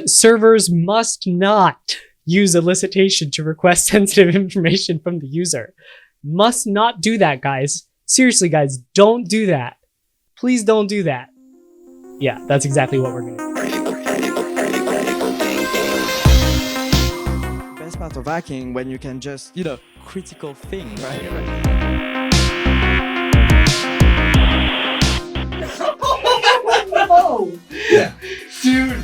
Servers must not use elicitation to request sensitive information from the user. Must not do that, guys. Seriously, guys, don't do that. Please don't do that. Yeah, that's exactly what we're going to do. Best part of hacking when you can just, critical think, right? No! Yeah. Dude.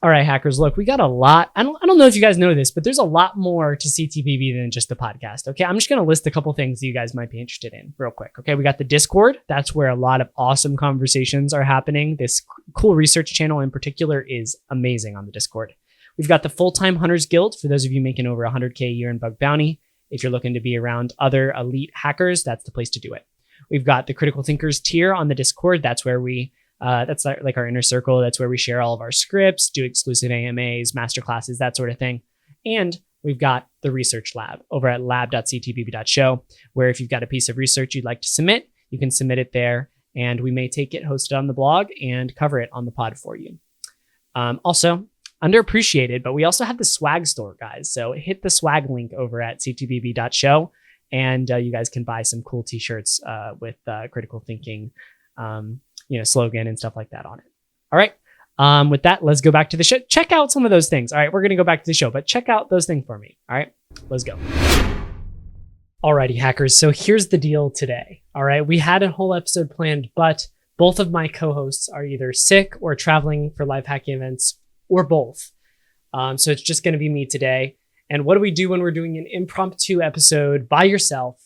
All right, hackers, look, we got a lot. I don't know if you guys know this, but there's a lot more to CTBB than just the podcast. Okay, I'm just going to list a couple things that you guys might be interested in real quick. Okay, we got the Discord. That's where a lot of awesome conversations are happening. This cool research channel in particular is amazing on the Discord. We've got the Full-Time Hunters Guild for those of you making over 100K a year in bug bounty. If you're looking to be around other elite hackers, that's the place to do it. We've got the Critical Thinkers tier on the Discord. That's where that's like our inner circle. That's where we share all of our scripts, do exclusive AMAs, masterclasses, that sort of thing. And we've got the research lab over at lab.ctbb.show, where if you've got a piece of research you'd like to submit, you can submit it there, and we may take it, host it on the blog, and cover it on the pod for you. Also, underappreciated, but we also have the swag store, guys. So hit the swag link over at ctbb.show, and you guys can buy some cool t-shirts with critical thinking slogan and stuff like that on it. All right. With that, let's go back to the show. Check out some of those things. All right. We're going to go back to the show, but check out those things for me. All right. Let's go. Alrighty, hackers. So here's the deal today. All right. We had a whole episode planned, but both of my co-hosts are either sick or traveling for live hacking events, or both. So it's just going to be me today. And what do we do when we're doing an impromptu episode by yourself?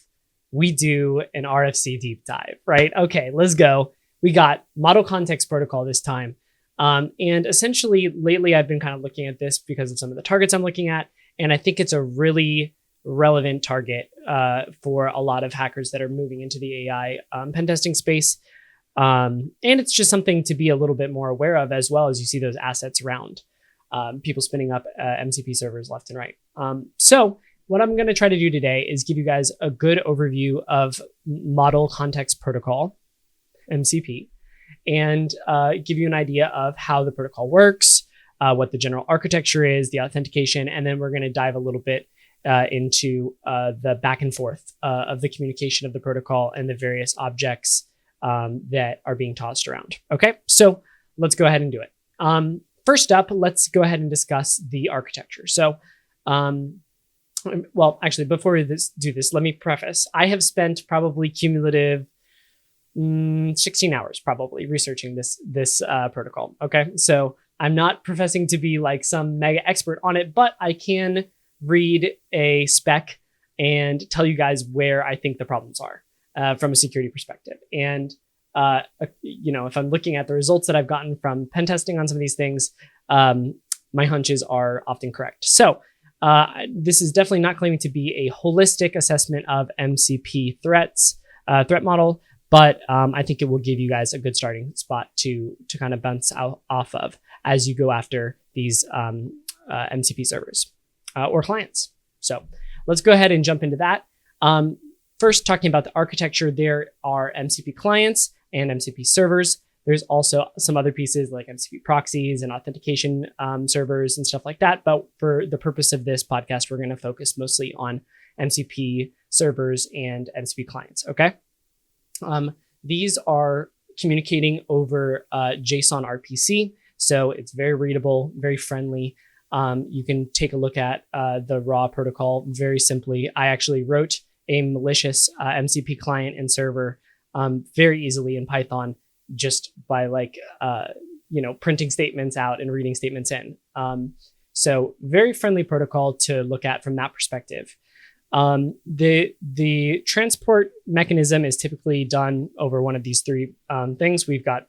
We do an RFC deep dive, right? Okay, let's go. We got model context protocol this time. And essentially lately I've been kind of looking at this because of some of the targets I'm looking at. And I think it's a really relevant target for a lot of hackers that are moving into the AI pen testing space. And it's just something to be a little bit more aware of, as well as you see those assets around people spinning up MCP servers left and right. So what I'm going to try to do today is give you guys a good overview of model context protocol, MCP, and give you an idea of how the protocol works, what the general architecture is, the authentication, and then we're going to dive a little bit into the back and forth of the communication of the protocol and the various objects that are being tossed around. Okay, so let's go ahead and do it. First up, let's go ahead and discuss the architecture. So, well, actually, before we do this, let me preface. I have spent probably cumulative 16 hours probably researching this protocol. Okay, so I'm not professing to be like some mega expert on it, but I can read a spec and tell you guys where I think the problems are from a security perspective. And if I'm looking at the results that I've gotten from pen testing on some of these things, my hunches are often correct. So this is definitely not claiming to be a holistic assessment of MCP threat model, but I think it will give you guys a good starting spot to kind of bounce off of as you go after these MCP servers or clients. So let's go ahead and jump into that. First, talking about the architecture, there are MCP clients and MCP servers. There's also some other pieces like MCP proxies and authentication servers and stuff like that. But for the purpose of this podcast, we're going to focus mostly on MCP servers and MCP clients. Okay. These are communicating over JSON RPC. So it's very readable, very friendly. You can take a look at the raw protocol very simply. I actually wrote a malicious MCP client and server very easily in Python just by printing statements out and reading statements in. So very friendly protocol to look at from that perspective. The transport mechanism is typically done over one of these three things. We've got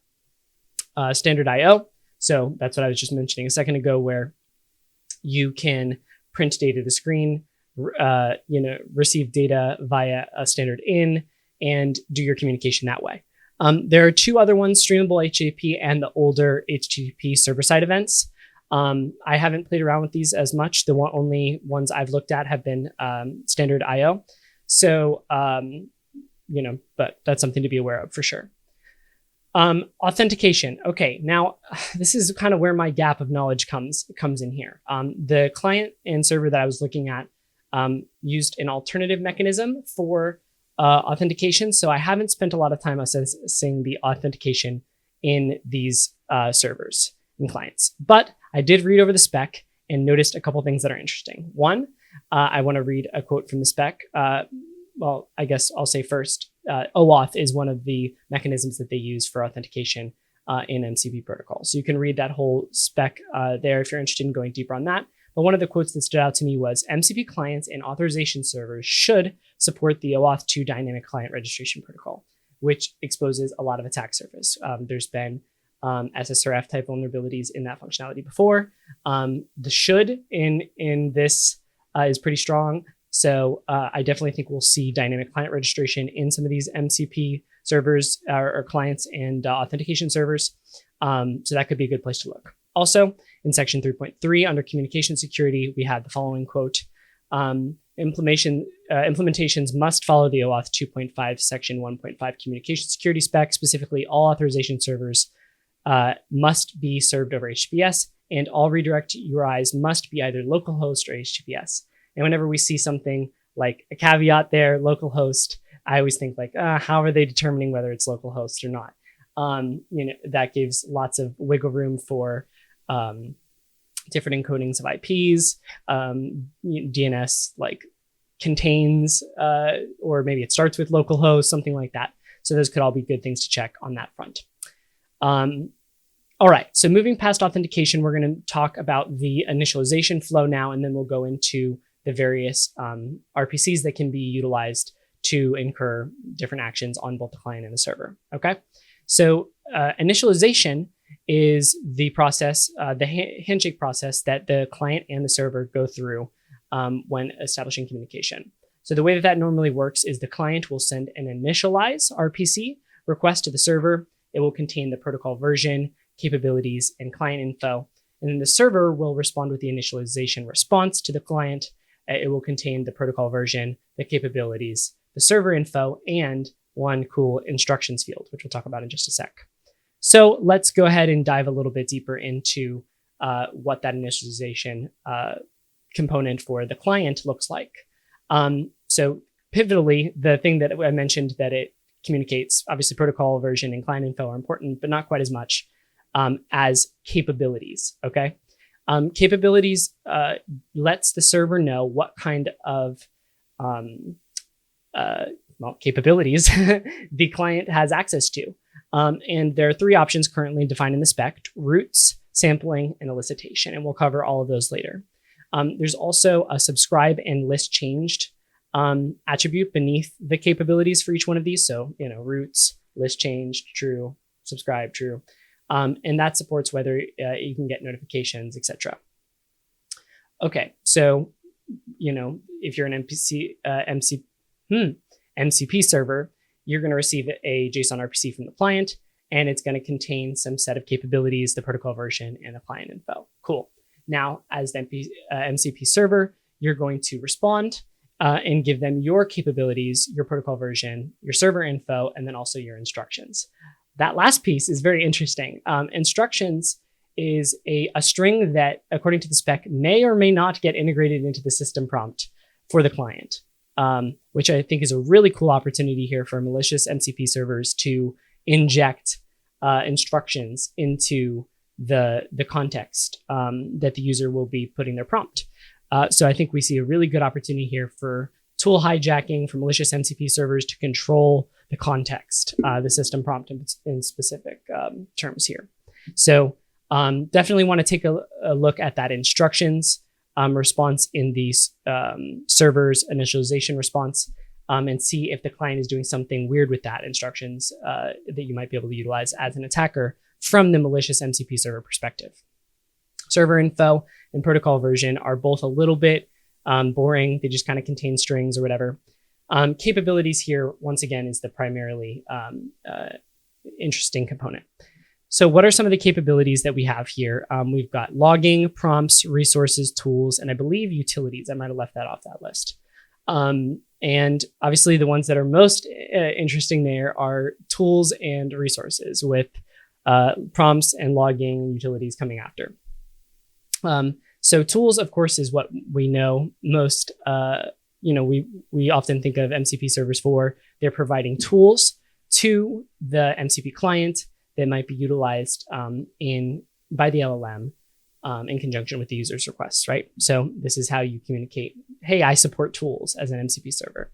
standard IO. So that's what I was just mentioning a second ago, where you can print data to the screen, receive data via a standard in, and do your communication that way. There are two other ones, streamable HTTP and the older HTTP server-side events. I haven't played around with these as much. The only ones I've looked at have been standard IO. So but that's something to be aware of for sure. Authentication. Okay, now this is kind of where my gap of knowledge comes in here. The client and server that I was looking at used an alternative mechanism for authentication, so I haven't spent a lot of time assessing the authentication in these servers and clients. But I did read over the spec and noticed a couple things that are interesting. One, I want to read a quote from the spec. Well, I guess I'll say first, OAuth is one of the mechanisms that they use for authentication in MCP protocol. So you can read that whole spec there if you're interested in going deeper on that. But one of the quotes that stood out to me was MCP clients and authorization servers should support the OAuth 2 dynamic client registration protocol, which exposes a lot of attack surface. There's been SSRF type vulnerabilities in that functionality before. The should in this is pretty strong. So I definitely think we'll see dynamic client registration in some of these MCP servers or clients and authentication servers. So that could be a good place to look. Also, in section 3.3 under communication security, we have the following quote. Implementations must follow the OAuth 2.5 section 1.5 communication security spec. Specifically, all authorization servers must be served over HTTPS, and all redirect URIs must be either localhost or HTTPS. And whenever we see something like a caveat there, localhost, I always think like, how are they determining whether it's localhost or not? That gives lots of wiggle room for different encodings of IPs. DNS like contains, or maybe it starts with localhost, something like that. So those could all be good things to check on that front. All right, so moving past authentication, we're going to talk about the initialization flow now, and then we'll go into the various RPCs that can be utilized to incur different actions on both the client and the server. Okay, so initialization is the process, the handshake process that the client and the server go through when establishing communication. So the way that normally works is the client will send an initialize RPC request to the server. It will contain the protocol version, capabilities, and client info. And then the server will respond with the initialization response to the client. It will contain the protocol version, the capabilities, the server info, and one cool instructions field, which we'll talk about in just a sec. So let's go ahead and dive a little bit deeper into what that initialization component for the client looks like. So pivotally, the thing that I mentioned that it communicates, obviously protocol version and client info are important, but not quite as much as capabilities, okay? Capabilities lets the server know what kind of capabilities the client has access to. And there are three options currently defined in the spec: routes, sampling, and elicitation. And we'll cover all of those later. There's also a subscribe and list changed attribute beneath the capabilities for each one of these. So, routes, list changed, true, subscribe, true. And that supports whether you can get notifications, etc. Okay, so, if you're an MCP server, you're going to receive a JSON RPC from the client, and it's going to contain some set of capabilities, the protocol version, and the client info. Cool. Now, as the MCP server, you're going to respond and give them your capabilities, your protocol version, your server info, and then also your instructions. That last piece is very interesting. Instructions is a string that, according to the spec, may or may not get integrated into the system prompt for the client, which I think is a really cool opportunity here for malicious MCP servers to inject instructions into the context that the user will be putting their prompt. So I think we see a really good opportunity here for tool hijacking for malicious MCP servers to control the context, the system prompt in specific terms here. So definitely want to take a look at that instructions response in these servers initialization response and see if the client is doing something weird with that instructions that you might be able to utilize as an attacker from the malicious MCP server perspective. Server info and protocol version are both a little bit boring. They just kind of contain strings or whatever. Capabilities here, once again, is the primarily interesting component. So what are some of the capabilities that we have here? We've got logging, prompts, resources, tools, and I believe utilities. I might have left that off that list. And And obviously the ones that are most interesting there are tools and resources with prompts and logging utilities coming after. So tools, of course, is what we know most. We often think of MCP servers for. They're providing tools to the MCP client that might be utilized by the LLM in conjunction with the user's requests, right? So this is how you communicate, hey, I support tools as an MCP server.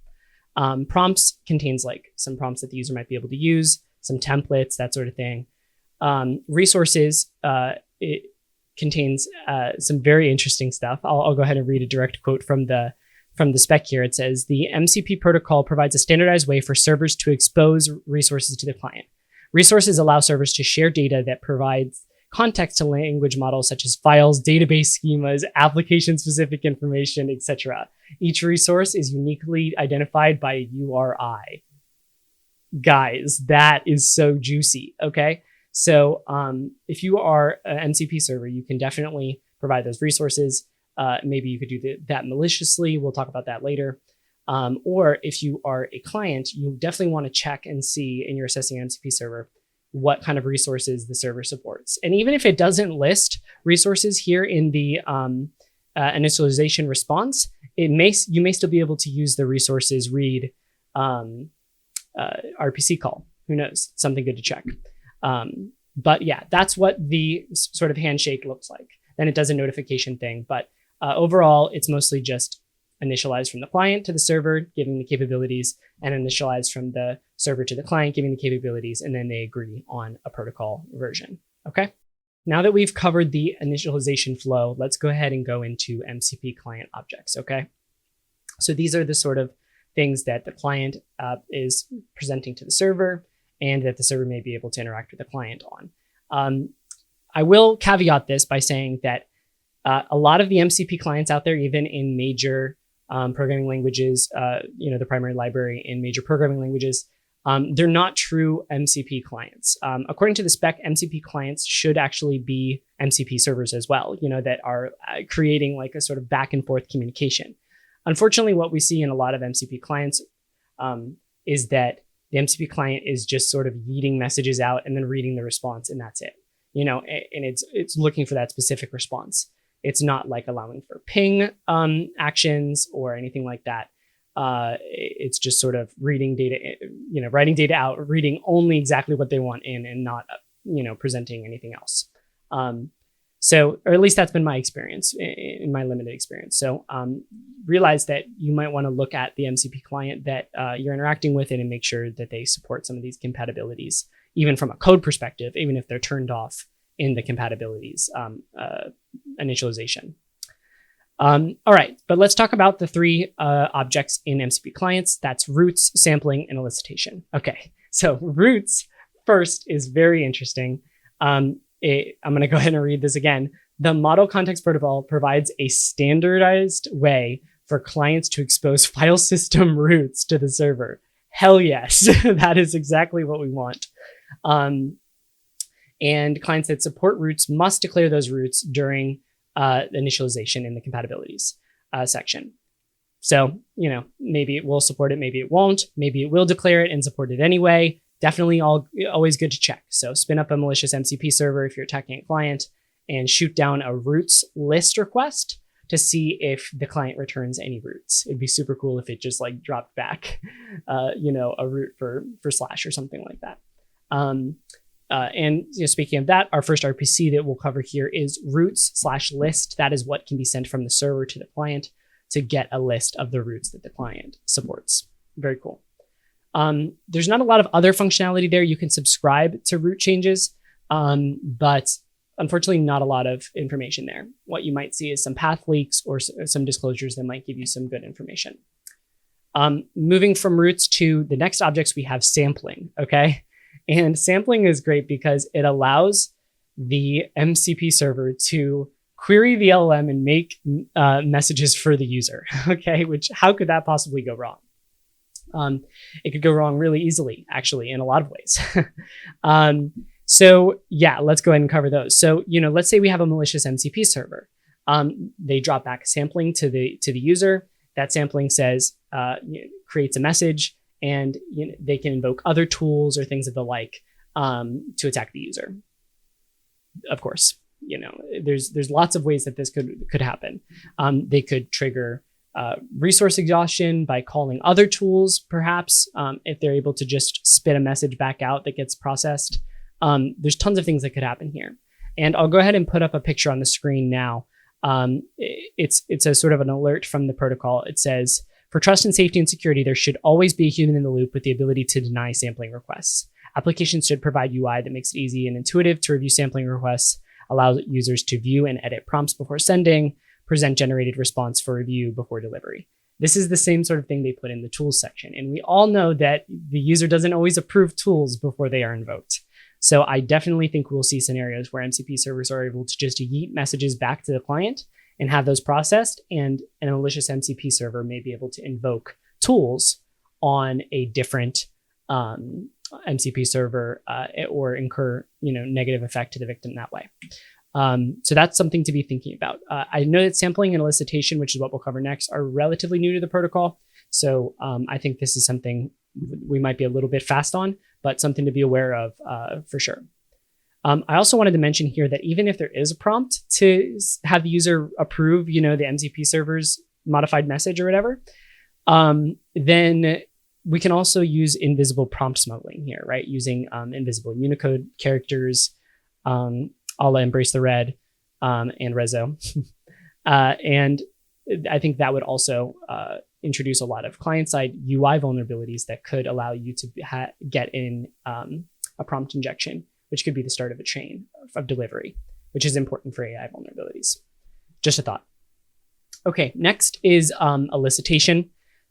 Prompts contains like some prompts that the user might be able to use, some templates, that sort of thing. Resources, it contains some very interesting stuff. I'll go ahead and read a direct quote from the spec here. It says, the MCP protocol provides a standardized way for servers to expose resources to the client. Resources allow servers to share data that provides context to language models such as files, database schemas, application-specific information, etc. Each resource is uniquely identified by a URI. Guys, that is so juicy, okay? So if you are an MCP server, you can definitely provide those resources. Maybe you could do that maliciously. We'll talk about that later. Or if you are a client, you definitely want to check and see in your assessing MCP server what kind of resources the server supports. And even if it doesn't list resources here in the initialization response, you may still be able to use the resources read RPC call. Who knows? Something good to check. But yeah, that's what the sort of handshake looks like. Then it does a notification thing, but overall, it's mostly just initialized from the client to the server, giving the capabilities, and initialized from the server to the client, giving the capabilities, and then they agree on a protocol version. Okay. Now that we've covered the initialization flow, let's go ahead and go into MCP client objects. Okay. So these are the sort of things that the client is presenting to the server and that the server may be able to interact with the client on. I will caveat this by saying that a lot of the MCP clients out there, even in major programming languages, the primary library in major programming languages, they're not true MCP clients. According to the spec, MCP clients should actually be MCP servers as well, that are creating like a sort of back and forth communication. Unfortunately, what we see in a lot of MCP clients is that the MCP client is just sort of yeeting messages out and then reading the response, and that's it. And it's looking for that specific response. It's not like allowing for ping actions or anything like that. It's just sort of reading data, writing data out, reading only exactly what they want in and not, presenting anything else. Or at least that's been my experience in my limited experience. So realize that you might want to look at the MCP client that you're interacting with it and make sure that they support some of these compatibilities, even from a code perspective, even if they're turned off in the compatibilities initialization. All right, but let's talk about the three objects in MCP clients. That's roots, sampling, and elicitation. Okay, so roots first is very interesting. I'm going to go ahead and read this again. The Model Context Protocol provides a standardized way for clients to expose file system roots to the server. Hell yes, that is exactly what we want. And clients that support roots must declare those roots during the initialization in the compatibilities section. So, maybe it will support it, maybe it won't, maybe it will declare it and support it anyway. Definitely always good to check. So spin up a malicious MCP server if you're attacking a client and shoot down a roots list request to see if the client returns any roots. It'd be super cool if it just like dropped back, a root for slash or something like that. And speaking of that, our first RPC that we'll cover here is roots/list. That is what can be sent from the server to the client to get a list of the roots that the client supports. Very cool. There's not a lot of other functionality there. You can subscribe to root changes, but unfortunately not a lot of information there. What you might see is some path leaks or some disclosures that might give you some good information. Moving from roots to the next objects, we have sampling, okay? And sampling is great because it allows the MCP server to query the LLM and make messages for the user, okay? Which, how could that possibly go wrong? It could go wrong really easily, actually, in a lot of ways. So yeah, let's go ahead and cover those. So, let's say we have a malicious MCP server. They drop back sampling to the user. That sampling says, creates a message, and they can invoke other tools or things of the like to attack the user. Of course, there's lots of ways that this could happen. They could trigger resource exhaustion by calling other tools, perhaps, if they're able to just spit a message back out that gets processed. There's tons of things that could happen here. And I'll go ahead and put up a picture on the screen now. It's a sort of an alert from the protocol. It says, for trust and safety and security, there should always be a human in the loop with the ability to deny sampling requests. Applications should provide UI that makes it easy and intuitive to review sampling requests, allow users to view and edit prompts before sending, present generated response for review before delivery. This is the same sort of thing they put in the tools section. And we all know that the user doesn't always approve tools before they are invoked. So I definitely think we'll see scenarios where MCP servers are able to just yeet messages back to the client and have those processed, and a malicious MCP server may be able to invoke tools on a different MCP server or incur negative effect to the victim that way. So that's something to be thinking about. I know that sampling and elicitation, which is what we'll cover next, are relatively new to the protocol. So I think this is something we might be a little bit fast on, but something to be aware of for sure. I also wanted to mention here that even if there is a prompt to have the user approve, the MCP server's modified message or whatever, then we can also use invisible prompt smuggling here, right? Using invisible Unicode characters, a la Embrace the Red and Rezo. And I think that would also introduce a lot of client-side UI vulnerabilities that could allow you to get in a prompt injection, which could be the start of a chain of delivery, which is important for AI vulnerabilities. Just a thought. Okay, next is elicitation.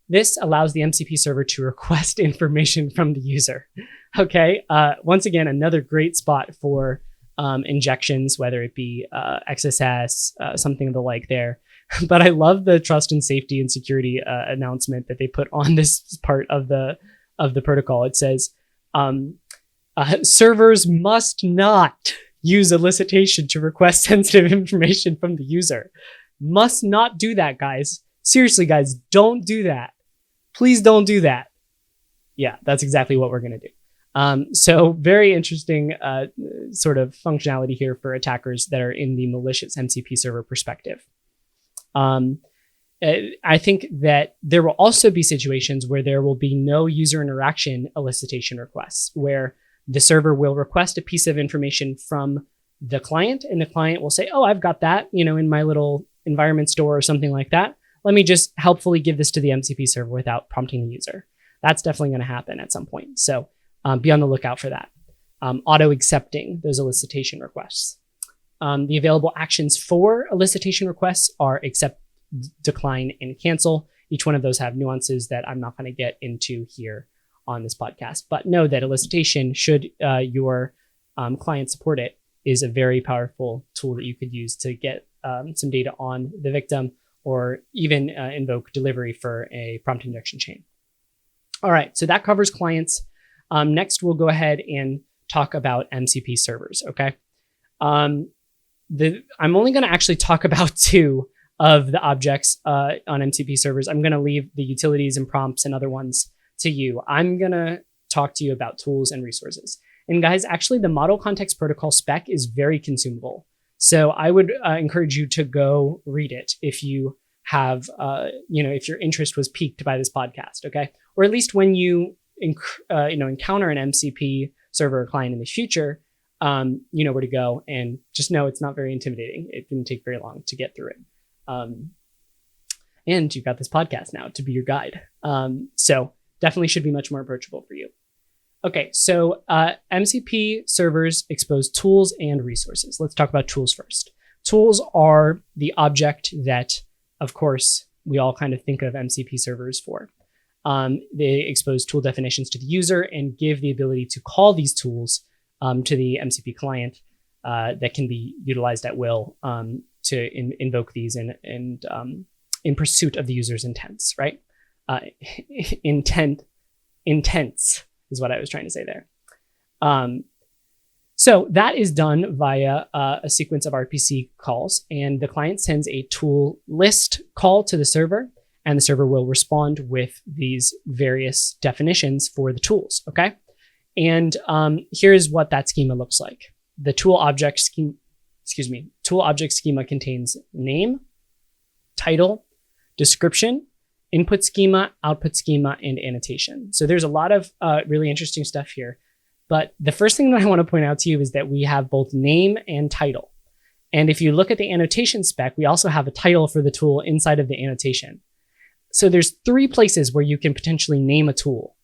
This allows the MCP server to request information from the user. Okay, once again, another great spot for injections, whether it be XSS, something of the like there. But I love the trust and safety and security announcement that they put on this part of the protocol. It says, servers must not use elicitation to request sensitive information from the user. Must not do that, guys. Seriously, guys, don't do that. Please don't do that. Yeah, that's exactly what we're going to do. So very interesting sort of functionality here for attackers that are in the malicious MCP server perspective. I think that there will also be situations where there will be no user interaction elicitation requests, where the server will request a piece of information from the client, and the client will say, oh, I've got that, in my little environment store or something like that. Let me just helpfully give this to the MCP server without prompting the user. That's definitely going to happen at some point. So be on the lookout for that. Auto accepting those elicitation requests. The available actions for elicitation requests are accept, decline, and cancel. Each one of those have nuances that I'm not going to get into here on this podcast. But know that elicitation, should your client support it, is a very powerful tool that you could use to get some data on the victim, or even invoke delivery for a prompt injection chain. All right, so that covers clients. Next, we'll go ahead and talk about MCP servers, okay? I'm only going to actually talk about two of the objects on MCP servers. I'm going to leave the utilities and prompts and other ones to you. I'm going to talk to you about tools and resources. And guys, actually, the Model Context Protocol spec is very consumable. So I would encourage you to go read it if you have, if your interest was piqued by this podcast, okay? Or at least when you encounter an MCP server or client in the future, you know where to go, and just know it's not very intimidating. It didn't take very long to get through it. And you've got this podcast now to be your guide. So definitely should be much more approachable for you. Okay, so MCP servers expose tools and resources. Let's talk about tools first. Tools are the object that, of course, we all kind of think of MCP servers for. They expose tool definitions to the user and give the ability to call these tools to the MCP client that can be utilized at will to invoke these in pursuit of the user's intents, right? Intents is what I was trying to say there. So that is done via a sequence of RPC calls, and the client sends a tool list call to the server, and the server will respond with these various definitions for the tools, okay? And here's what that schema looks like. The tool object schema contains name, title, description, input schema, output schema, and annotation. So there's a lot of really interesting stuff here. But the first thing that I want to point out to you is that we have both name and title. And if you look at the annotation spec, we also have a title for the tool inside of the annotation. So there's 3 places where you can potentially name a tool.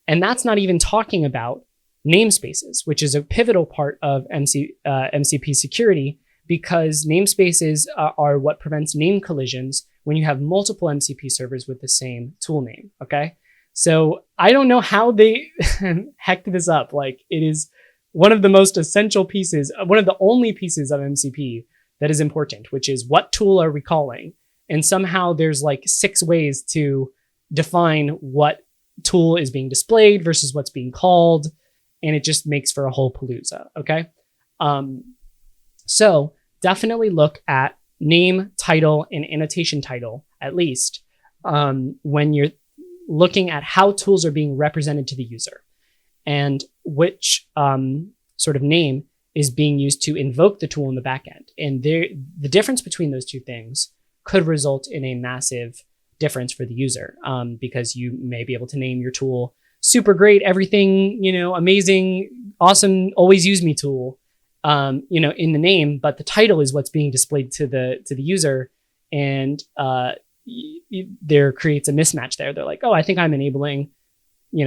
And that's not even talking about namespaces, which is a pivotal part of MCP security, because namespaces are what prevents name collisions when you have multiple MCP servers with the same tool name, okay? So I don't know how they hecked this up. Like, it is one of the most essential pieces, one of the only pieces of MCP that is important, which is what tool are we calling? And somehow there's like 6 ways to define what tool is being displayed versus what's being called. And it just makes for a whole palooza, okay? So definitely look at name, title, and annotation title, at least, when you're looking at how tools are being represented to the user and which sort of name is being used to invoke the tool in the backend. And the difference between those 2 things could result in a massive difference for the user, because you may be able to name your tool super great, everything, amazing, awesome, always use me tool, in the name, but the title is what's being displayed to the user, and there creates a mismatch there. They're like, oh, I think I'm enabling,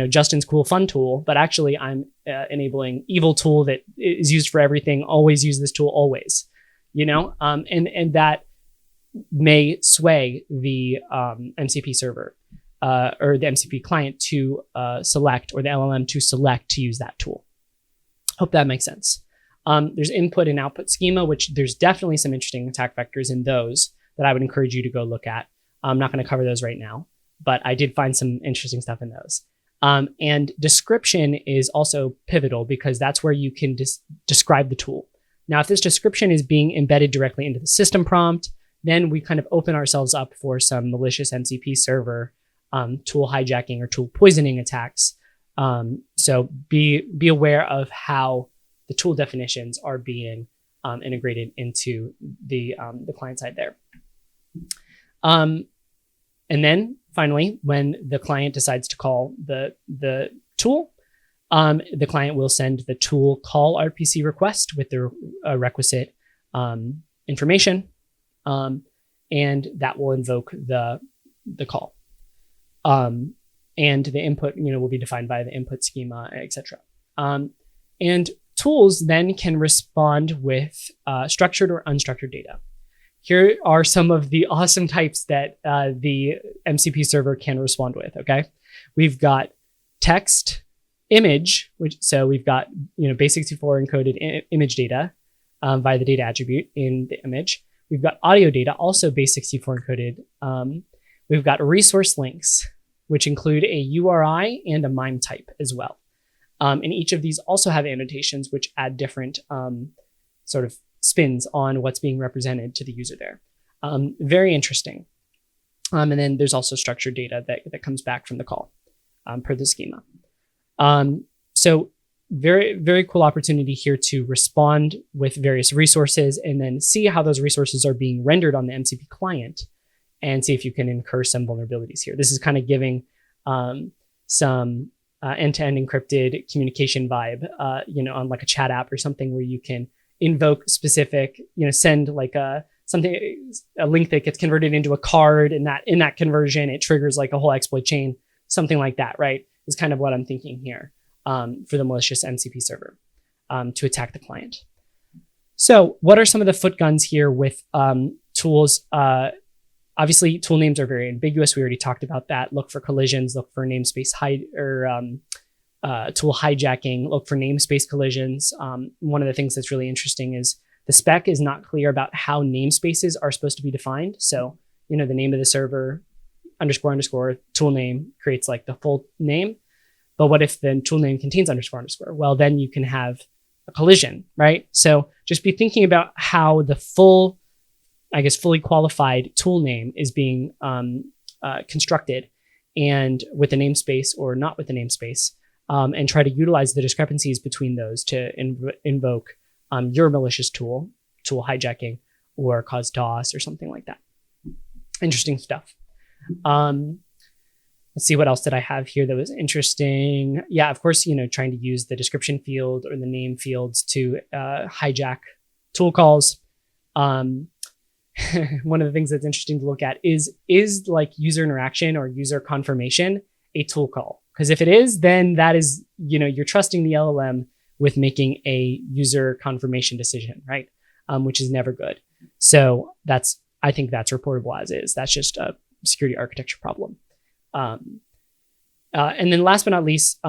Justin's cool fun tool, but actually I'm enabling evil tool that is used for everything. Always use this tool, always, and that may sway the MCP server or the MCP client to select, or the LLM to select to use that tool. Hope that makes sense. There's input and output schema, which there's definitely some interesting attack vectors in those that I would encourage you to go look at. I'm not going to cover those right now, but I did find some interesting stuff in those. And description is also pivotal, because that's where you can describe the tool. Now, if this description is being embedded directly into the system prompt, then we kind of open ourselves up for some malicious MCP server tool hijacking or tool poisoning attacks. So be aware of how the tool definitions are being integrated into the client side there. And then finally, when the client decides to call the tool, the client will send the tool call RPC request with the requisite information, and that will invoke the call. And the input, will be defined by the input schema, etc. And tools then can respond with structured or unstructured data. Here are some of the awesome types that the MCP server can respond with, okay? We've got text, image, so we've got base64 encoded image data via the data attribute in the image. We've got audio data, also base64 encoded. We've got resource links, which include a URI and a MIME type as well. And each of these also have annotations, which add different sort of spins on what's being represented to the user there. Very interesting. And then there's also structured data that comes back from the call per the schema. So very, very cool opportunity here to respond with various resources and then see how those resources are being rendered on the MCP client and see if you can incur some vulnerabilities here. This is kind of giving some end-to-end encrypted communication vibe, on like a chat app or something where you can invoke specific, send like a link that gets converted into a card, and that in that conversion, it triggers like a whole exploit chain, something like that, right? Is kind of what I'm thinking here for the malicious MCP server to attack the client. So what are some of the foot guns here with tools? Obviously, tool names are very ambiguous. We already talked about that. Look for collisions, look for namespace tool hijacking, look for namespace collisions. One of the things that's really interesting is the spec is not clear about how namespaces are supposed to be defined. So, the name of the server, __ tool name creates like the full name. But what if the tool name contains __? Well, then you can have a collision, right? So just be thinking about how the fully qualified tool name is being constructed, and with the namespace or not with the namespace, and try to utilize the discrepancies between those to invoke your malicious tool hijacking, or cause DOS or something like that. Interesting stuff. Let's see, what else did I have here that was interesting? Yeah, of course, trying to use the description field or the name fields to hijack tool calls. One of the things that's interesting to look at is like user interaction or user confirmation a tool call? Because if it is, then that is, you're trusting the LLM with making a user confirmation decision, right? Which is never good. So I think that's reportable as is. That's just a security architecture problem. And then last but not least,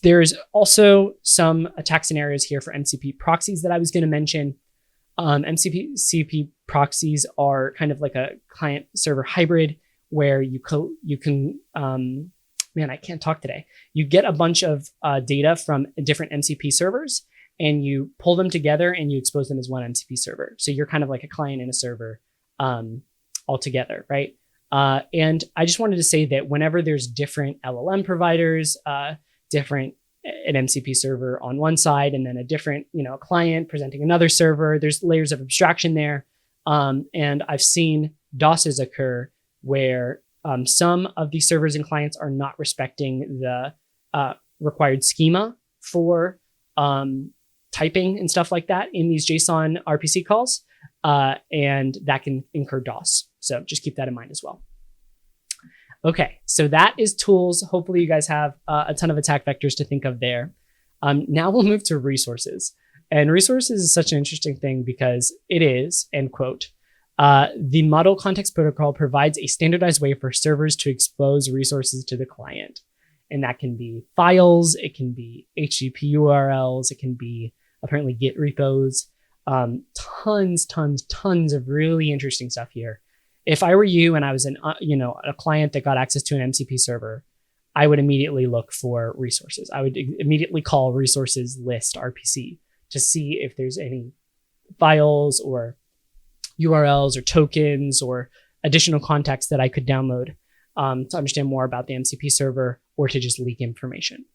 there's also some attack scenarios here for MCP proxies that I was going to mention. MCP proxies are kind of like a client server hybrid where you can, man, I can't talk today. You get a bunch of data from different MCP servers and you pull them together and you expose them as one MCP server. So you're kind of like a client and a server all together, right? And I just wanted to say that whenever there's different LLM providers, an MCP server on one side, and then a different, a client presenting another server, there's layers of abstraction there. And I've seen DOSes occur where some of these servers and clients are not respecting the required schema for typing and stuff like that in these JSON RPC calls. And that can incur DOS. So just keep that in mind as well. Okay, so that is tools. Hopefully you guys have a ton of attack vectors to think of there. Now we'll move to resources. And resources is such an interesting thing because it is, end quote, the model context protocol provides a standardized way for servers to expose resources to the client. And that can be files, it can be HTTP URLs, it can be apparently Git repos. Tons of really interesting stuff here. If I were you and I was a client that got access to an MCP server, I would immediately look for resources. I would immediately call resources list RPC to see if there's any files or URLs or tokens or additional context that I could download to understand more about the MCP server or to just leak information.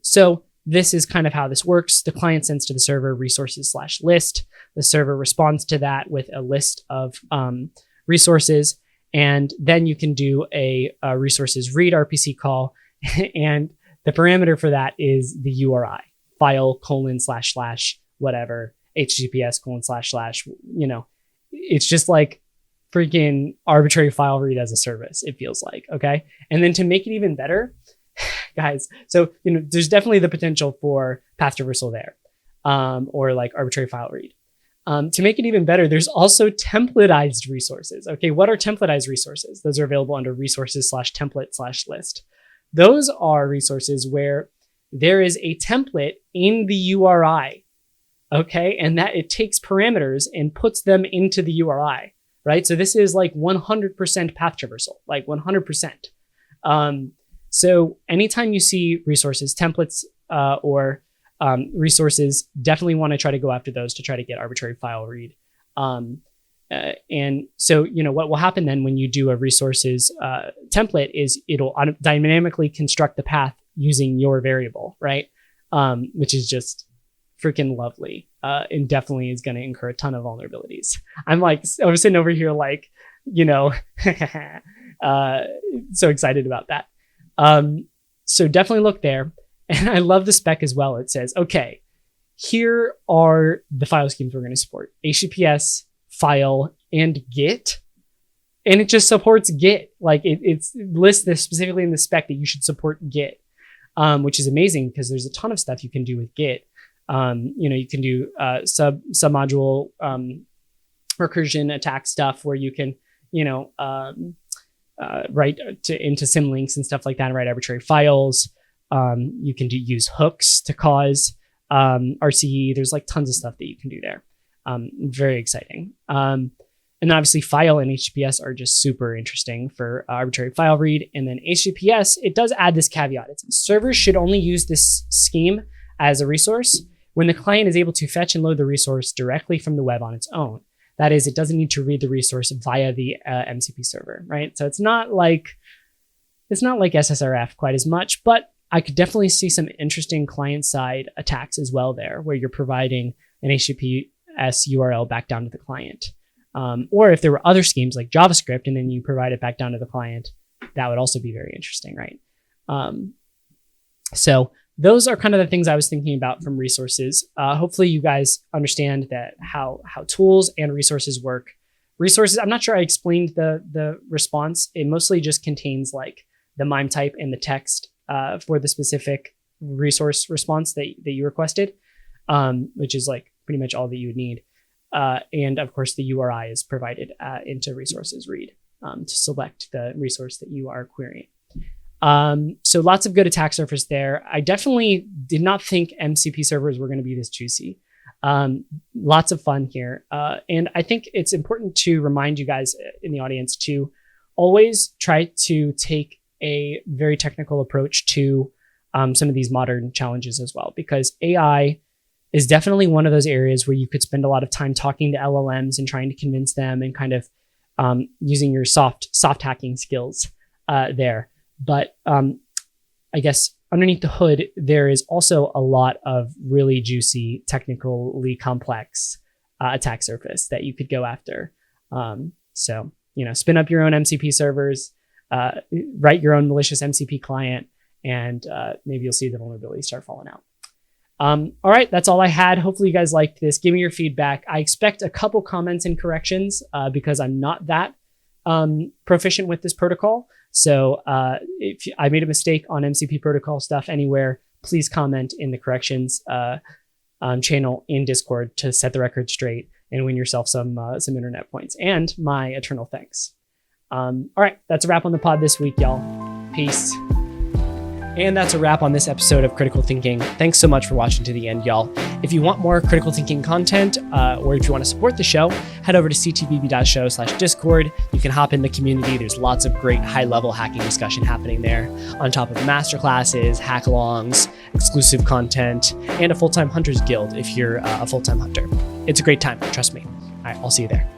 So this is kind of how this works. The client sends to the server resources/list. The server responds to that with a list of resources. And then you can do a resources read RPC call. And the parameter for that is the URI, file : / whatever, HTTPS : / it's just like freaking arbitrary file read as a service, it feels like, okay? And then to make it even better, guys, so there's definitely the potential for path traversal there, or like arbitrary file read. To make it even better, there's also templatized resources. Okay, what are templatized resources? Those are available under resources/template/list. Those are resources where there is a template in the URI, okay, and that it takes parameters and puts them into the URI, right? So this is like 100% path traversal, like 100%. So anytime you see resources, templates, or resources, definitely want to try to go after those to try to get arbitrary file read. And so, what will happen then when you do a resources template is it'll dynamically construct the path using your variable, right? Which is just freaking lovely, and definitely is going to incur a ton of vulnerabilities. I was sitting over here like, so excited about that. So definitely look there. And I love the spec as well. It says, okay, here are the file schemes we're going to support: HTTPS, file, and Git. And it just supports Git. Like it lists this specifically in the spec that you should support Git, which is amazing because there's a ton of stuff you can do with Git. You can do sub-module recursion attack stuff where you can, write into symlinks and stuff like that and write arbitrary files. You can use hooks to cause RCE. There's like tons of stuff that you can do there. Very exciting. And then obviously file and HTTPS are just super interesting for arbitrary file read. And then HTTPS, it does add this caveat. Servers should only use this scheme as a resource when the client is able to fetch and load the resource directly from the web on its own. That is, it doesn't need to read the resource via the MCP server, right? So it's not like SSRF quite as much, but I could definitely see some interesting client-side attacks as well there, where you're providing an HTTPS URL back down to the client. Or if there were other schemes like JavaScript and then you provide it back down to the client, that would also be very interesting, right? So those are kind of the things I was thinking about from resources. Hopefully you guys understand that how tools and resources work. Resources, I'm not sure I explained the response. It mostly just contains like the MIME type and the text for the specific resource response that you requested, which is like pretty much all that you would need. And of course, the URI is provided into resources read to select the resource that you are querying. So lots of good attack surface there. I definitely did not think MCP servers were going to be this juicy. Lots of fun here. And I think it's important to remind you guys in the audience to always try to take a very technical approach to some of these modern challenges as well, because AI is definitely one of those areas where you could spend a lot of time talking to LLMs and trying to convince them and kind of using your soft hacking skills there. But I guess underneath the hood, there is also a lot of really juicy, technically complex attack surface that you could go after. So, spin up your own MCP servers, write your own malicious MCP client, and maybe you'll see the vulnerabilities start falling out. All right, that's all I had. Hopefully you guys liked this. Give me your feedback. I expect a couple comments and corrections because I'm not that proficient with this protocol. So if I made a mistake on MCP protocol stuff anywhere, please comment in the corrections channel in Discord to set the record straight and win yourself some internet points and my eternal thanks. All right, that's a wrap on the pod this week, y'all. Peace. And that's a wrap on this episode of Critical Thinking. Thanks so much for watching to the end, y'all. If you want more Critical Thinking content, or if you want to support the show, head over to ctbb.show/discord. You can hop in the community. There's lots of great high-level hacking discussion happening there, on top of masterclasses, hack-alongs, exclusive content, and a full-time Hunters Guild if you're a full-time hunter. It's a great time, trust me. All right, I'll see you there.